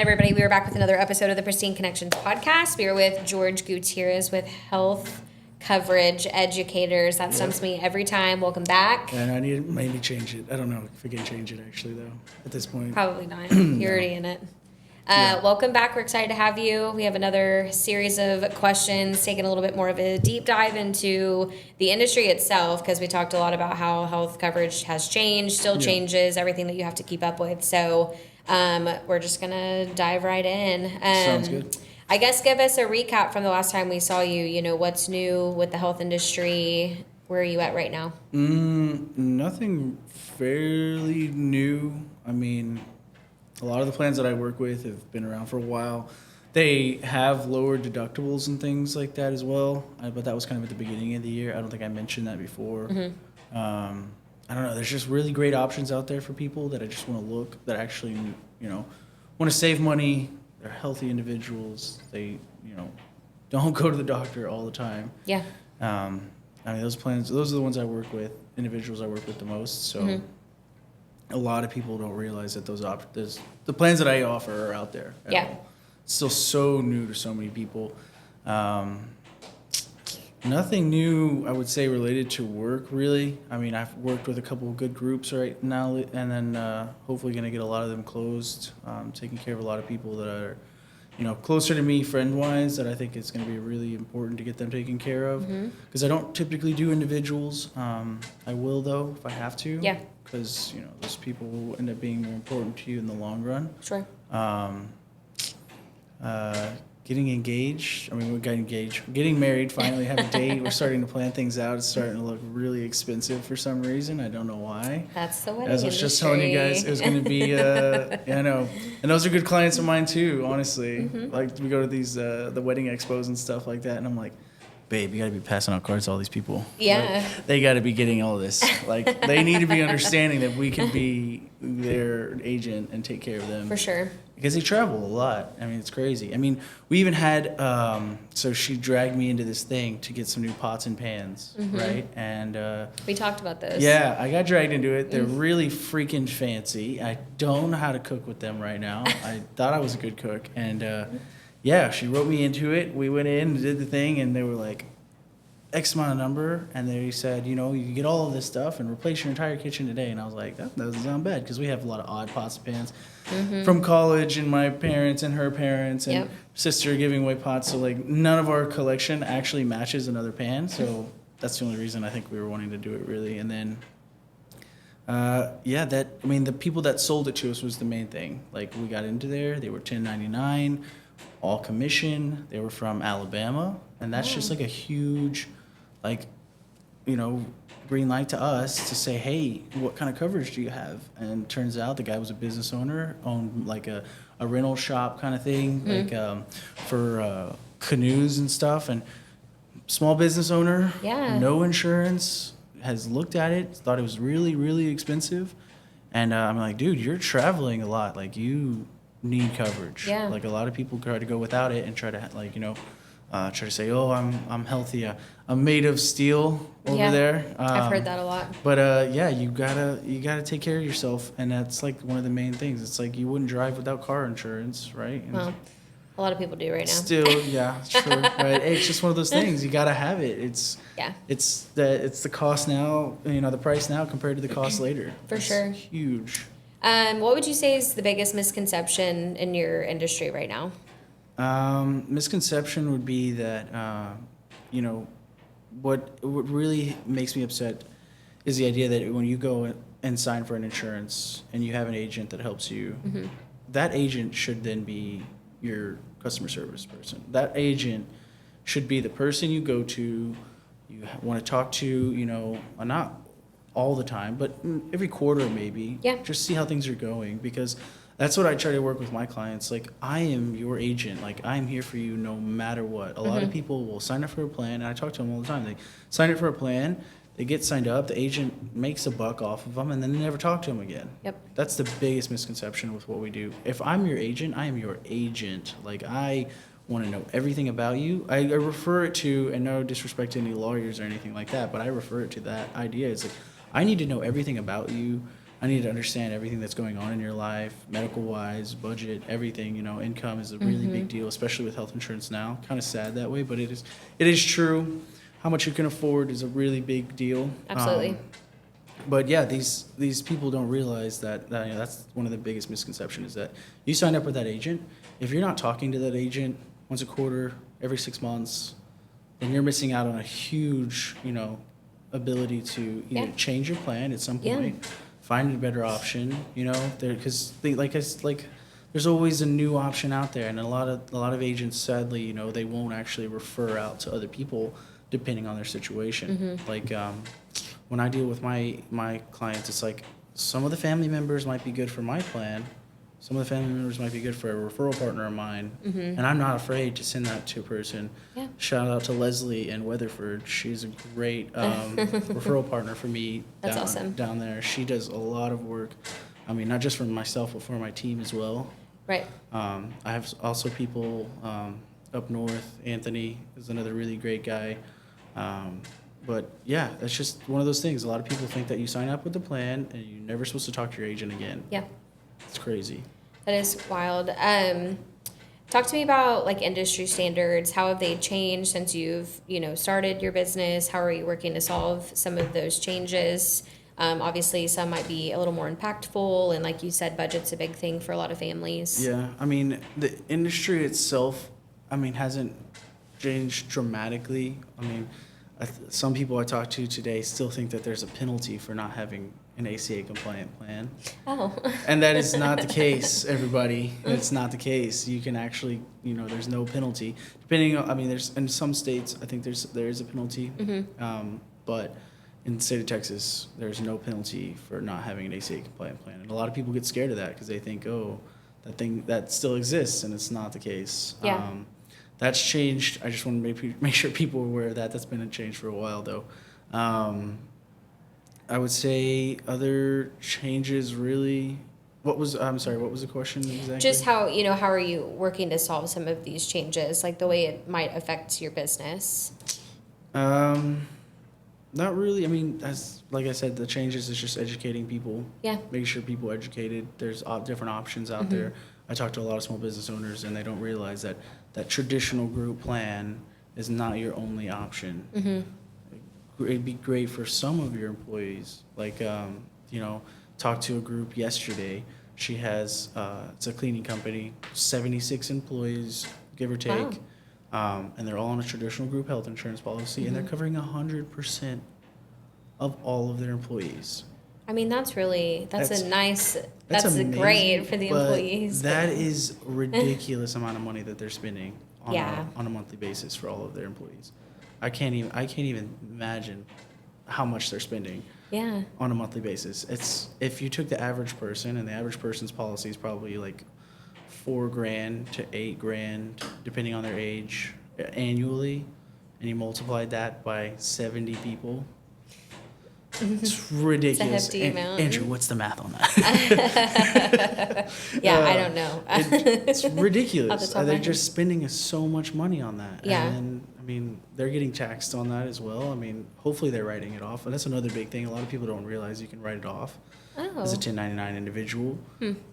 everybody. We are back with another episode of the Pristine Connections podcast. We are with George Gutierrez with Health Coverage Educators. That stumps me every time. Welcome back. And I need to maybe change it. I don't know if I can change it actually, though, at this point. Probably not. You're already in it. Welcome back. We're excited to have you. We have another series of questions, taking a little bit more of a deep dive into the industry itself, because we talked a lot about how health coverage has changed, still changes, everything that you have to keep up with. So we're just going to dive right in. Sounds good. I guess give us a recap from the last time we saw you. You know, what's new with the health industry? Where are you at right now? Nothing fairly new. I mean, a lot of the plans that I work with have been around for a while. They have lower deductibles and things like that as well, but that was kind of at the beginning of the year. I don't think I mentioned that before. I don't know. There's just really great options out there for people that I just want to look, that actually, you know, want to save money. They're healthy individuals. They, you know, don't go to the doctor all the time. Yeah. I mean, those plans, those are the ones I work with, individuals I work with the most. So a lot of people don't realize that the plans that I offer are out there. It's still so new to so many people. Nothing new, I would say, related to work, really. I mean, I've worked with a couple of good groups right now, and then hopefully going to get a lot of them closed, taking care of a lot of people that are, you know, closer to me friend-wise, that I think it's going to be really important to get them taken care of. Because I don't typically do individuals. I will, though, if I have to. Yeah. Because, you know, those people will end up being more important to you in the long run. Sure. Getting engaged. I mean, we got engaged. Getting married, finally have a date. We're starting to plan things out. It's starting to look really expensive for some reason. I don't know why. That's the wedding As I was just telling you guys, it was going to be, yeah, I know. And those are good clients of mine, too, honestly. Like, we go to these, the wedding expos and stuff like that, and I'm like, babe, you got to be passing out cards to all these people. Yeah. Like, they got to be getting all this. Like, they need to be understanding that we can be their agent and take care of them. For sure. Because they travel a lot. I mean, it's crazy. I mean, we even had, so she dragged me into this thing to get some new pots and pans, right? And we talked about those. Yeah, I got dragged into it. They're really freaking fancy. I don't know how to cook with them right now. I thought I was a good cook. And yeah, she wrote me into it. We went in and did the thing, and they were like, X amount of number, and they said, you know, you can get all of this stuff and replace your entire kitchen today. And I was like, that doesn't sound bad, because we have a lot of odd pots and pans from college, and my parents and her parents and sister giving away pots. So, like, none of our collection actually matches another pan. So that's the only reason I think we were wanting to do it, really. And then, the people that sold it to us was the main thing. Like, we got into there. They were 1099, all commission. They were from Alabama. And that's just like a huge, like, you know, green light to us to say, hey, what kind of coverage do you have? And turns out the guy was a business owner, owned like a rental shop kind of thing, like for canoes and stuff. And small business owner, no insurance, has looked at it, thought it was really, really expensive. And I'm like, dude, you're traveling a lot. Like, you need coverage. Yeah. Like, a lot of people try to go without it and try to, like, you know, try to say, oh, I'm healthy. I'm made of steel over there. I've heard that a lot. But yeah, you gotta take care of yourself, and that's like one of the main things. It's like you wouldn't drive without car insurance, right? And well, a lot of people do right now. Still, yeah, true. Right? It's just one of those things. You gotta have it. It's the cost now. You know, the price now compared to the cost later. For sure. Huge. What would you say is the biggest misconception in your industry right now? Misconception would be that, you know, what really makes me upset is the idea that when you go and sign for an insurance and you have an agent that helps you, that agent should then be your customer service person. That agent should be the person you go to, you want to talk to, you know, not all the time, but every quarter maybe. Yeah. Just see how things are going, because that's what I try to work with my clients. Like, I am your agent. Like, I'm here for you no matter what. A lot of people will sign up for a plan, and I talk to them all the time. They sign up for a plan, they get signed up, the agent makes a buck off of them, and then they never talk to them again. Yep. That's the biggest misconception with what we do. If I'm your agent, I am your agent. Like, I want to know everything about you. I refer it to, and no disrespect to any lawyers or anything like that, but I refer it to that idea. It's like, I need to know everything about you. I need to understand everything that's going on in your life, medical-wise, budget, everything. Income is a really big deal, especially with health insurance now. Kind of sad that way, but it is true. How much you can afford is a really big deal. Absolutely. But yeah, these people don't realize that that's one of the biggest misconceptions, is that you sign up with that agent. If you're not talking to that agent once a quarter, every 6 months, then you're missing out on a huge, ability to either change your plan at some point, find a better option, because there's always a new option out there, and a lot of agents, sadly, they won't actually refer out to other people depending on their situation. Like when I deal with my clients, it's like some of the family members might be good for my plan, some of the family members might be good for a referral partner of mine, and I'm not afraid to send that to a person. Yeah. Shout out to Leslie in Weatherford. She's a great referral partner for me. That's awesome. Down there. She does a lot of work. I mean, not just for myself, but for my team as well. Right. I have also people up north. Anthony is another really great guy. But yeah, that's just one of those things. A lot of people think that you sign up with the plan and you're never supposed to talk to your agent again. Yeah. It's crazy. That is wild. Talk to me about like industry standards. How have they changed since you've, started your business? How are you working to solve some of those changes? Obviously, some might be a little more impactful, and like you said, budget's a big thing for a lot of families. Yeah, I mean, the industry itself, hasn't changed dramatically. I mean, some people I talked to today still think that there's a penalty for not having an ACA compliant plan. Oh. And that is not the case, everybody. It's not the case. You can actually, there's no penalty. Depending on, there's in some states, I think there is a penalty. But in the state of Texas, there's no penalty for not having an ACA compliant plan. And a lot of people get scared of that because they think, that still exists, and it's not the case. Yeah. That's changed. I just want to make sure people are aware of that. That's been a change for a while, though. I would say other changes really. What was the question exactly? Just how are you working to solve some of these changes, like the way it might affect your business? Not really. As like I said, the changes is just educating people. Yeah. Making sure people are educated. There's different options out there. I talk to a lot of small business owners, and they don't realize that traditional group plan is not your only option. It'd be great for some of your employees. Like, talked to a group yesterday. She has, it's a cleaning company, 76 employees, give or take. Wow. And they're all on a traditional group health insurance policy, and they're covering 100% of all of their employees. That's amazing, great for the employees. That is ridiculous amount of money that they're spending on a monthly basis for all of their employees. I can't even imagine how much they're spending on a monthly basis. It's if you took the average person, and the average person's policy is probably like $4,000 to $8,000 depending on their age annually, and you multiplied that by 70 people. It's ridiculous. It's a hefty amount. Andrew, what's the math on that? I don't know. It's ridiculous. They're head. just spending so much money on that. Yeah. And they're getting taxed on that as well. Hopefully they're writing it off. And that's another big thing. A lot of people don't realize you can write it off as a 1099 individual.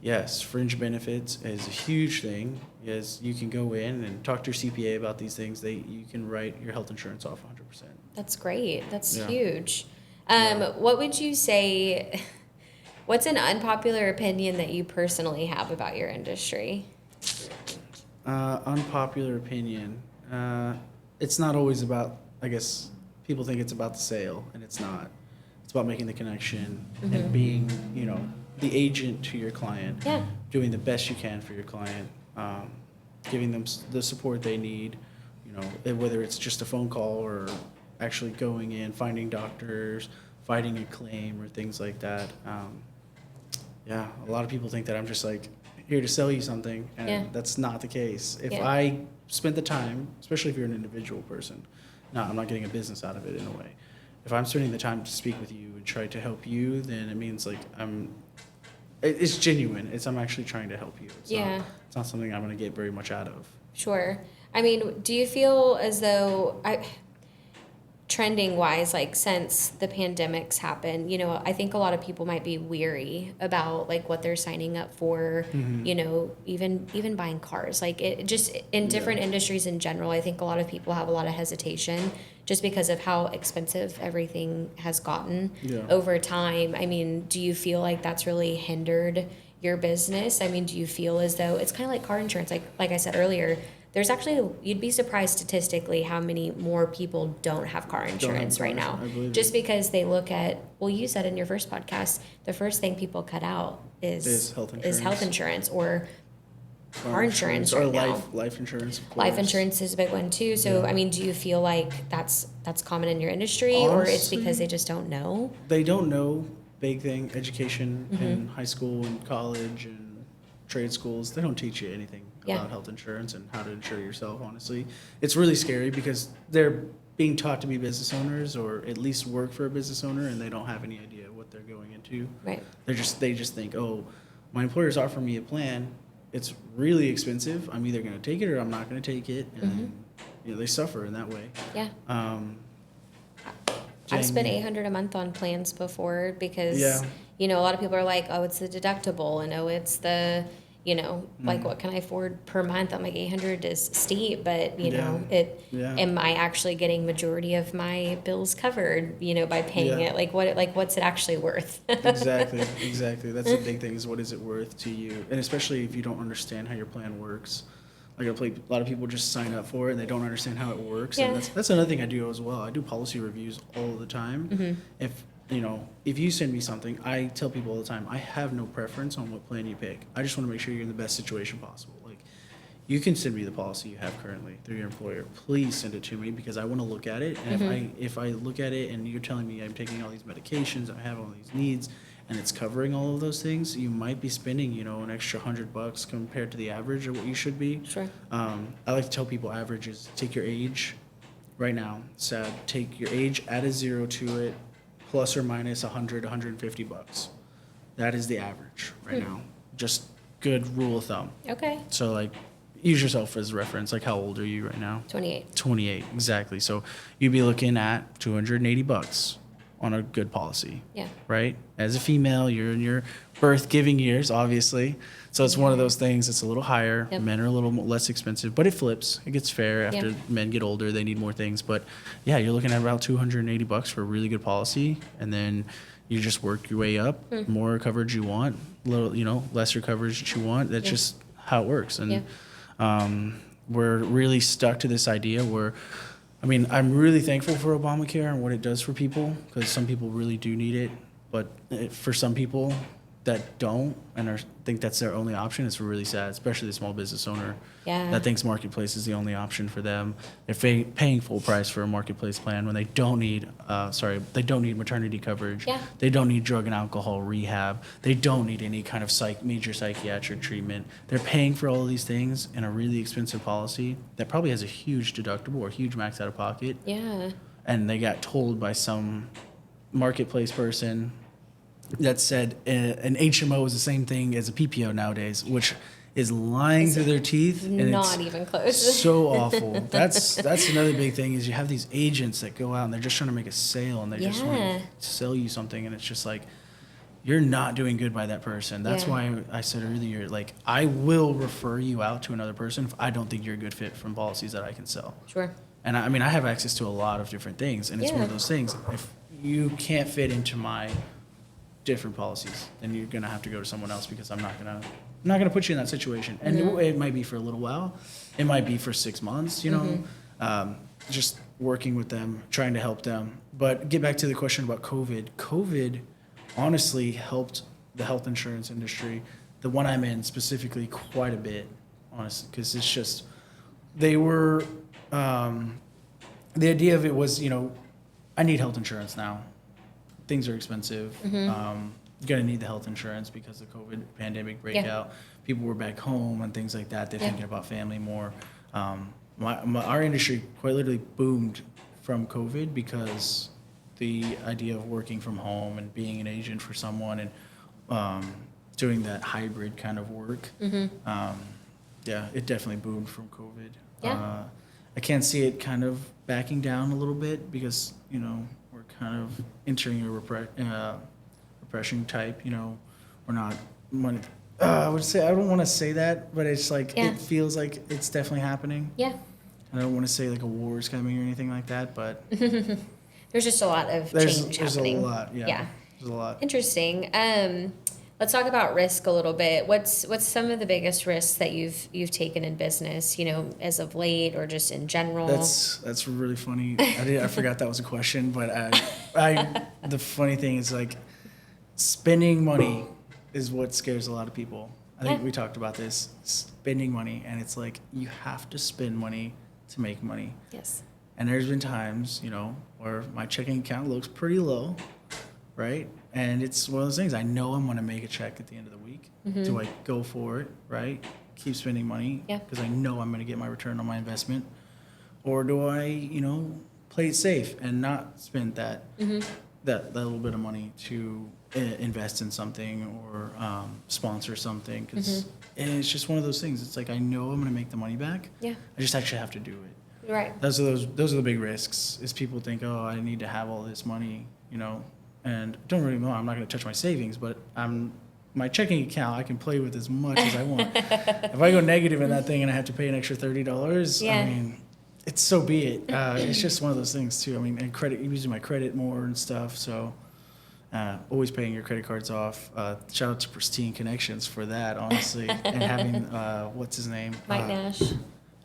Yes, fringe benefits is a huge thing. Yes, you can go in and talk to your CPA about these things. You can write your health insurance off 100%. That's great. That's huge. What would you say, what's an unpopular opinion that you personally have about your industry? Unpopular opinion. It's not always about, I guess, people think it's about the sale, and it's not. It's about making the connection and being, the agent to your client. Yeah. Doing the best you can for your client, giving them the support they need, whether it's just a phone call or actually going in, finding doctors, fighting a claim, or things like that. A lot of people think that I'm just like here to sell you something, and that's not the case. If I spent the time, especially if you're an individual person, I'm not getting a business out of it in a way. If I'm spending the time to speak with you and try to help you, then it means like it's genuine. I'm actually trying to help you. It's not something I'm going to get very much out of. Sure. Do you feel as though trending wise, like since the pandemics happened, you know, I think a lot of people might be weary about like what they're signing up for, you know, even buying cars. Like it just in different industries in general, I think a lot of people have a lot of hesitation just because of how expensive everything has gotten over time. I mean, do you feel like that's really hindered your business? I mean, do you feel as though it's kind of like car insurance? Like I said earlier, there's actually, you'd be surprised statistically how many more people don't have car insurance right now. Just because they look at, well, you said in your first podcast, the first thing people cut out is health insurance or car insurance or right now. Life insurance. Of course. Life insurance is a big one too. So, I mean, do you feel like that's common in your industry, or it's because they just don't know? They don't know. Big thing, education in high school and college and trade schools, they don't teach you anything about health insurance and how to insure yourself, honestly. It's really scary because they're being taught to be business owners or at least work for a business owner, and they don't have any idea what they're going into. Right. They just think, oh, my employer's offering me a plan. It's really expensive. I'm either going to take it or I'm not going to take it. And you know, they suffer in that way. Yeah. I've spent $800 a month on plans before because, you know, a lot of people are like, oh, it's the deductible, and oh, it's the, you know, like what can I afford per month? I'm like, 800 is steep, but you know, am I actually getting majority of my bills covered, you know, by paying it? Like what's it actually worth? Exactly. That's the big thing, is what is it worth to you? And especially if you don't understand how your plan works. Like a lot of people just sign up for it and they don't understand how it works. And that's another thing I do as well. I do policy reviews all the time. If you send me something, I tell people all the time, I have no preference on what plan you pick. I just want to make sure you're in the best situation possible. Like, you can send me the policy you have currently through your employer. Please send it to me because I want to look at it. And if I look at it and you're telling me I'm taking all these medications, I have all these needs, and it's covering all of those things, you might be spending, you know, an extra $100 compared to the average of what you should be. Sure. I like to tell people average is take your age right now, sad, take your age, add a 0 to it, plus or minus $150. That is the average right now. Just good rule of thumb. Okay. So like, use yourself as reference. Like, how old are you right now? 28. 28, exactly. So you'd be looking at $280 on a good policy. Yeah. Right? As a female, you're in your birth giving years, obviously. So it's one of those things, it's a little higher. Yep. Men are a little less expensive, but it flips. It gets fair after men get older, they need more things. But yeah, you're looking at about $280 for a really good policy. And then you just work your way up, more coverage you want, little, you know, lesser coverage that you want. That's just how it works. And we're really stuck to this idea where, I mean, I'm really thankful for Obamacare and what it does for people, because some people really do need it. But for some people that don't and think that's their only option, it's really sad, especially the small business owner that thinks marketplace is the only option for them. They're paying full price for a marketplace plan when they don't need, they don't need maternity coverage. Yeah. They don't need drug and alcohol rehab. They don't need any kind of major psychiatric treatment. They're paying for all of these things in a really expensive policy that probably has a huge deductible or huge max out of pocket. Yeah. And they got told by some marketplace person that said an HMO is the same thing as a PPO nowadays, which is lying through their teeth. And not even close. So awful. That's another big thing, is you have these agents that go out and they're just trying to make a sale and they just want to sell you something, and it's just like, you're not doing good by that person. That's why I said earlier, like, I will refer you out to another person if I don't think you're a good fit from policies that I can sell. Sure. And I mean, I have access to a lot of different things, and it's one of those things. If you can't fit into my different policies, then you're gonna have to go to someone else, because I'm not gonna put you in that situation. And it might be for a little while, it might be for 6 months, you know, just working with them, trying to help them. But get back to the question about COVID. COVID honestly helped the health insurance industry, the one I'm in specifically, quite a bit, honestly, because it's just, they were, the idea of it was, you know, I need health insurance now. Things are expensive. You're gonna need the health insurance because of the COVID pandemic breakout. People were back home and things like that. They're thinking about family more. Our industry quite literally boomed from COVID because the idea of working from home and being an agent for someone and doing that hybrid kind of work. It definitely boomed from COVID. I can't see it kind of backing down a little bit because, you know, we're kind of entering a repression type, you know, we're not money. I would say, I don't want to say that, but it's like, Yeah. it feels like it's definitely happening. Yeah. I don't want to say like a war is coming or anything like that, but There's just a lot of change there's happening. a lot. Yeah. There's a lot. Interesting. Let's talk about risk a little bit. What's some of the biggest risks that you've taken in business, you know, as of late or just in general? That's really funny. I forgot that was a question, but the funny thing is like spending money is what scares a lot of people. I think we talked about this, spending money, and it's like you have to spend money to make money. Yes. And there's been times, you know, where my checking account looks pretty low, right? And it's one of those things. I know I'm going to make a check at the end of the week. Do I go for it, right? Keep spending money because I know I'm going to get my return on my investment, or do I, you know, play it safe and not spend that little bit of money to invest in something or sponsor something? Because it's just one of those things. It's like I know I'm going to make the money back. Yeah. I just actually have to do it. Right. Those are the big risks. Is people think, oh, I need to have all this money, you know. And don't really know, I'm not going to touch my savings, but my checking account, I can play with as much as I want. If I go negative in that thing and I have to pay an extra $30, I mean, it's so be it. It's just one of those things too. I mean, and using my credit more and stuff. So always paying your credit cards off. Shout out to Pristine Connections for that, honestly. And having, what's his name? Mike Nash.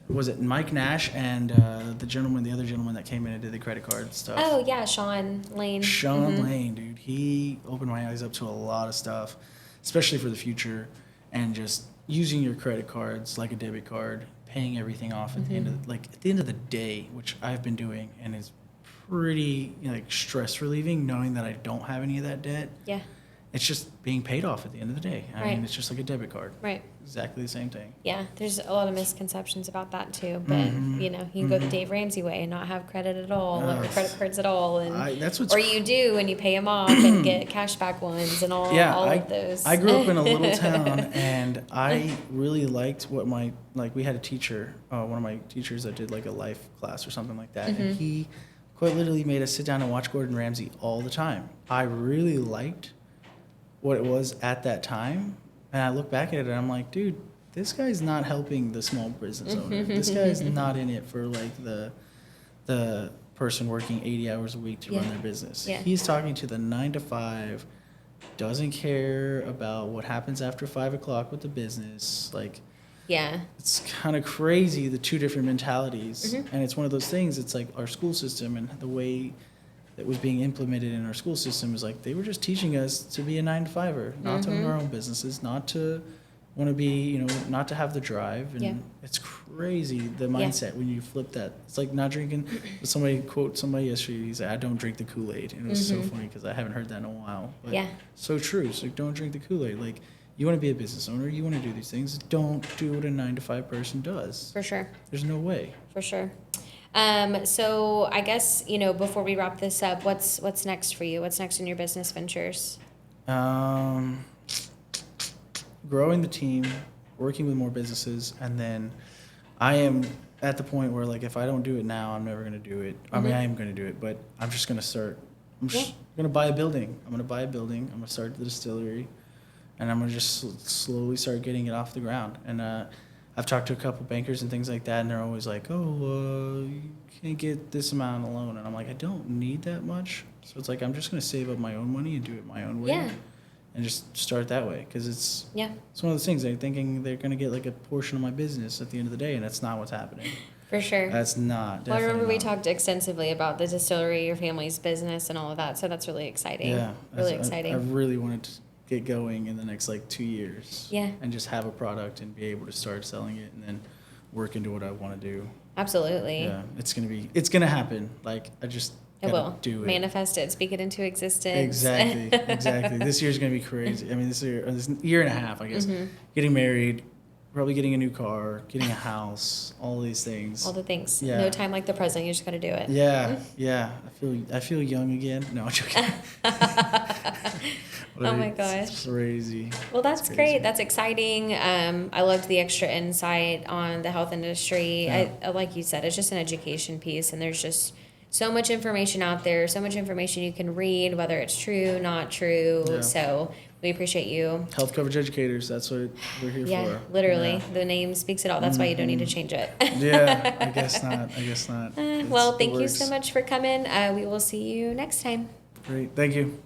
Was it Mike Nash and the other gentleman that came in and did the credit card stuff? Oh, yeah, Sean Lane. Sean Lane, dude. He opened my eyes up to a lot of stuff, especially for the future, and just using your credit cards like a debit card, paying everything off at the end of the day, which I've been doing, and is pretty stress relieving knowing that I don't have any of that debt. Yeah. It's just being paid off at the end of the day. I mean, it's just like a debit card. Right. Exactly the same thing. Yeah, there's a lot of misconceptions about that too. But you know, you can go the Dave Ramsey way and not have credit at all, or credit cards at all, and or you do and you pay them off and get cashback ones and all of those. I grew up in a little town, and I really liked what we had a teacher, one of my teachers that did like a life class or something like that, and he quite literally made us sit down and watch Gordon Ramsay all the time. I really liked what it was at that time, and I look back at it and I'm like, dude, this guy's not helping the small business owner. This guy's not in it for like the person working 80 hours a week to run their business. He's talking to the 9 to 5, doesn't care about what happens after 5 o'clock with the business. Like, it's kind of crazy, the two different mentalities. And it's one of those things, it's like our school system and the way that was being implemented in our school system is like they were just teaching us to be a 9 to 5er, not to own our own businesses, not to want to be, not to have the drive. And it's crazy, the mindset when you flip that. It's like not drinking. Somebody yesterday, he said, I don't drink the Kool-Aid. And it was so funny because I haven't heard that in a while. But so true. It's like, don't drink the Kool-Aid. Like, you want to be a business owner, you want to do these things, don't do what a 9 to 5 person does. For sure. There's no way. For sure. So I guess, before we wrap this up, what's next for you? What's next in your business ventures? Growing the team, working with more businesses, and then I am at the point where, like, if I don't do it now, I'm never going to do it. I mean, I am going to do it, but I'm just going to start. I'm going to buy a building. I'm going to start the distillery, and I'm going to just slowly start getting it off the ground. And I've talked to a couple bankers and things like that, and they're always like, oh, you can't get this amount of loan. And I'm like, I don't need that much. So it's like, I'm just going to save up my own money and do it my own way. Yeah. And just start that way. Because it's one of those things. They're thinking they're going to get like a portion of my business at the end of the day, and that's not what's happening. For sure. That's not. Well, I remember we talked extensively about the distillery, your family's business, and all of that. So that's really exciting. Yeah. Really exciting. I really wanted to get going in the next 2 years. Yeah. And just have a product and be able to start selling it and then work into what I want to do. Absolutely. Yeah. It's going to happen. It will. Do it. Manifest it. Speak it into existence. Exactly. This year's going to be crazy. I mean, this year and a half, I guess. Getting married, probably getting a new car, getting a house, all these things. All the things. Yeah. No time like the present. You just got to do it. Yeah, yeah. I feel young again. No, I'm joking. Oh my It's gosh. crazy. Well, that's It's crazy. great. That's exciting. I loved the extra insight on the health industry. Yeah. Like you said, it's just an education piece, and there's just so much information out there, so much information you can read, whether it's true, not true. Yeah. So we appreciate you. Health coverage educators. That's what we're here Yeah, for. literally. Yeah. The name speaks it all. That's why you don't need to change it. Yeah, I guess not. I guess not. Well, It thank you works. so much for coming. We will see you next time. Great. Thank you.